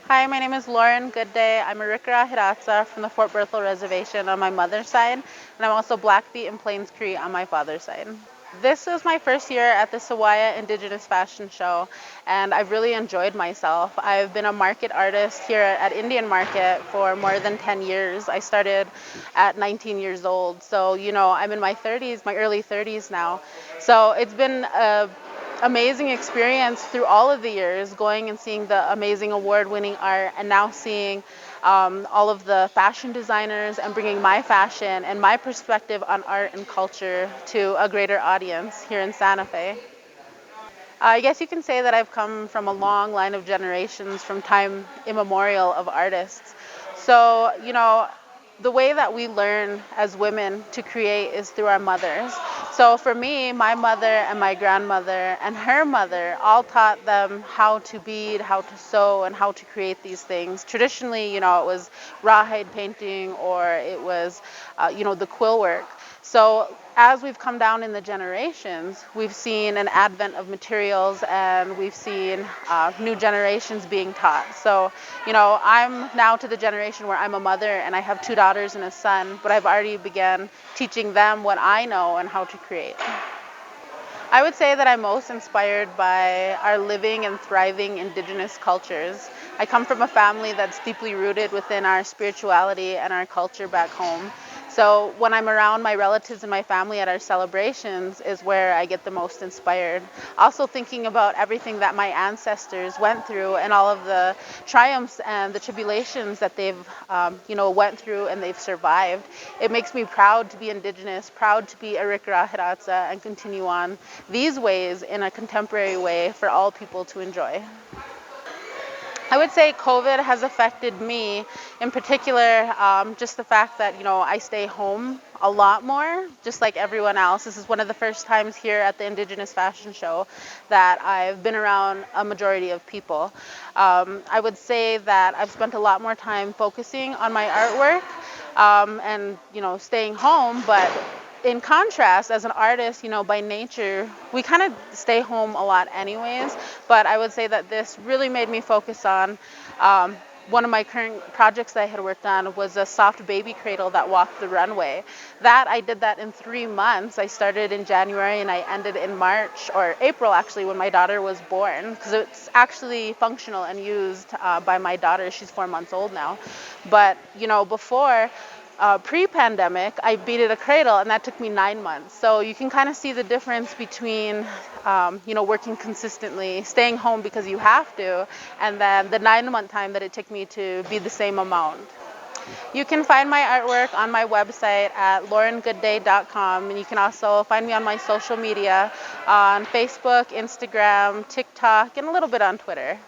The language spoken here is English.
Hi, my name is Luaren. Good day. I'm a Hirata from the Fort Berthold Reservation on my mother's side, and I'm also Blackfeet and Plains Cree on my father's side. This is my first year at the Sawaya Indigenous Fashion Show, and I've really enjoyed myself. I've been a market artist here at Indian Market for more than 10 years. I started at 19 years old, so I'm in my 30s, my early 30s now. So it's been a amazing experience through all of the years, going and seeing the amazing award-winning art, and now seeing all of the fashion designers and bringing my fashion and my perspective on art and culture to a greater audience here in Santa Fe. I guess you can say that I've come from a long line of generations from time immemorial of artists. So, the way that we learn as women to create is through our mothers. So for me, my mother and my grandmother and her mother all taught them how to bead, how to sew, and how to create these things. Traditionally, it was rawhide painting or it was, the quill work. So as we've come down in the generations, we've seen an advent of materials and we've seen new generations being taught. So, I'm now to the generation where I'm a mother and I have two daughters and a son, but I've already began teaching them what I know and how to create. I would say that I'm most inspired by our living and thriving indigenous cultures. I come from a family that's deeply rooted within our spirituality and our culture back home. So when I'm around my relatives and my family at our celebrations is where I get the most inspired. Also thinking about everything that my ancestors went through and all of the triumphs and the tribulations that they've, went through and they've survived. It makes me proud to be Indigenous, proud to be a Rikara Hirata and continue on these ways in a contemporary way for all people to enjoy. I would say COVID has affected me in particular, just the fact that, I stay home a lot more, just like everyone else. This is one of the first times here at the Indigenous Fashion Show that I've been around a majority of people. I would say that I've spent a lot more time focusing on my artwork and, staying home, but in contrast, as an artist, by nature, we kind of stay home a lot anyways, but I would say that this really made me focus on one of my current projects that I had worked on was a soft baby cradle that walked the runway. I did that in 3 months. I started in January and I ended in March, or April actually, when my daughter was born, because it's actually functional and used by my daughter. She's 4 months old now. But, before, pre-pandemic, I beaded a cradle, and that took me 9 months. So you can kind of see the difference between, working consistently, staying home because you have to, and then the 9-month time that it took me to bead the same amount. You can find my artwork on my website at laurengoodday.com, and you can also find me on my social media on Facebook, Instagram, TikTok, and a little bit on Twitter.